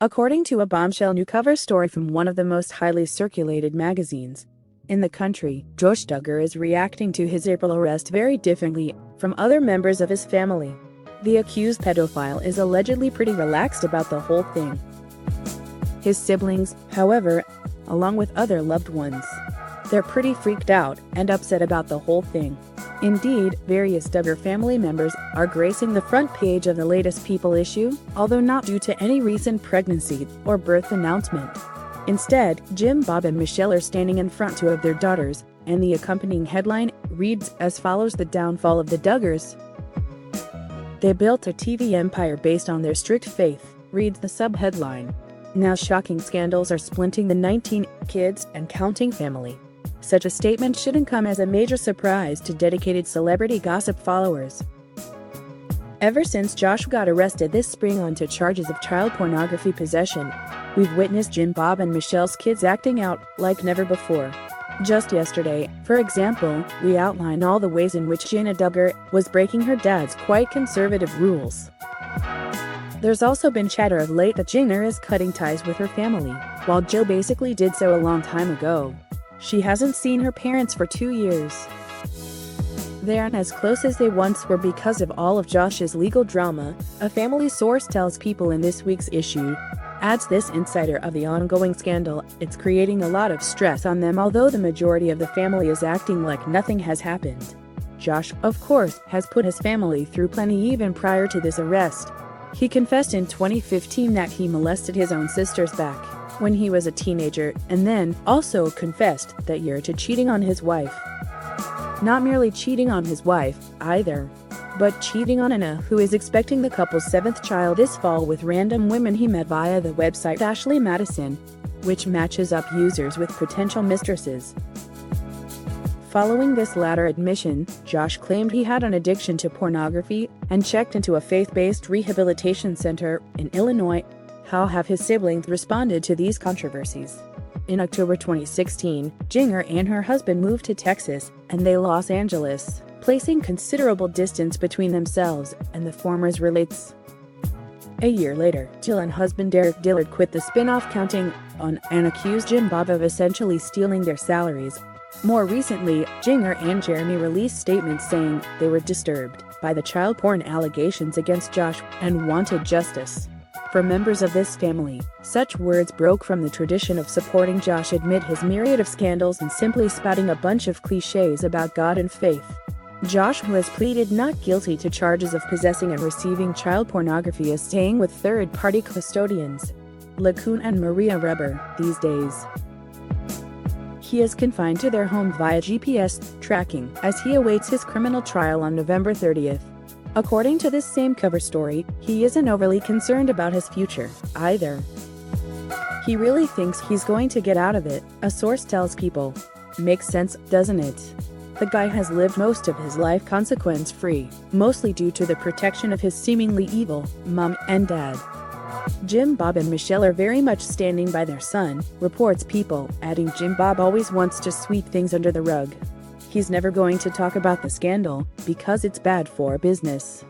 according to a bombshell new cover story from one of the most highly circulated magazines in the country. Josh Duggar is reacting to his April arrest very differently from other members of his family. The accused pedophile is allegedly pretty relaxed about the whole thing. His siblings, however, along with other loved ones, they're pretty freaked out and upset about the whole thing. Indeed, various Duggar family members are gracing the front page of the latest People issue, although not due to any recent pregnancy or birth announcement. Instead, Jim, Bob and Michelle are standing in front two of their daughters, and the accompanying headline reads as follows: "The downfall of the Duggars. They built a TV empire based on their strict faith," reads the subheadline. Now shocking scandals are splinting the 19 kids and counting family. Such a statement shouldn't come as a major surprise to dedicated celebrity gossip followers. Ever since Josh got arrested this spring onto charges of child pornography possession, we've witnessed Jim, Bob and Michelle's kids acting out like never before. Just yesterday, for example, we outlined all the ways in which Gina Duggar was breaking her dad's quite conservative rules. There's also been chatter of late that Gina is cutting ties with her family, while Jill basically did so a long time ago. She hasn't seen her parents for 2 years. They aren't as close as they once were because of all of Josh's legal drama, a family source tells People in this week's issue. Adds this insider of the ongoing scandal, it's creating a lot of stress on them, although the majority of the family is acting like nothing has happened. Josh, of course, has put his family through plenty even prior to this arrest. He confessed in 2015 that he molested his own sisters back when he was a teenager, and then also confessed that year to cheating on his wife. Not merely cheating on his wife, either, but cheating on Anna, who is expecting the couple's 7th child this fall with random women he met via the website Ashley Madison, which matches up users with potential mistresses. Following this latter admission, Josh claimed he had an addiction to pornography and checked into a faith-based rehabilitation center in Illinois. How have his siblings responded to these controversies? In October 2016, Gina and her husband moved to Texas and they Los Angeles, placing considerable distance between themselves and the former's relates. A year later, Jill and husband Derek Dillard quit the spin-off Counting On and accused Jim, Bob of essentially stealing their salaries. More recently, Gina and Jeremy released statements saying they were disturbed by the child porn allegations against Josh and wanted justice. For members of this family, such words broke from the tradition of supporting Josh amid his myriad of scandals and simply spouting a bunch of cliches about God and faith. Josh, who has pleaded not guilty to charges of possessing and receiving child pornography, is staying with third-party custodians, LaCoon and Maria Reber, these days. He is confined to their home via GPS tracking as he awaits his criminal trial on November 30th. According to this same cover story, he isn't overly concerned about his future, either. He really thinks he's going to get out of it, a source tells People. Makes sense, doesn't it? The guy has lived most of his life consequence-free, mostly due to the protection of his seemingly evil mom and dad. Jim, Bob and Michelle are very much standing by their son, reports People, adding Jim Bob always wants to sweep things under the rug. He's never going to talk about the scandal because it's bad for business.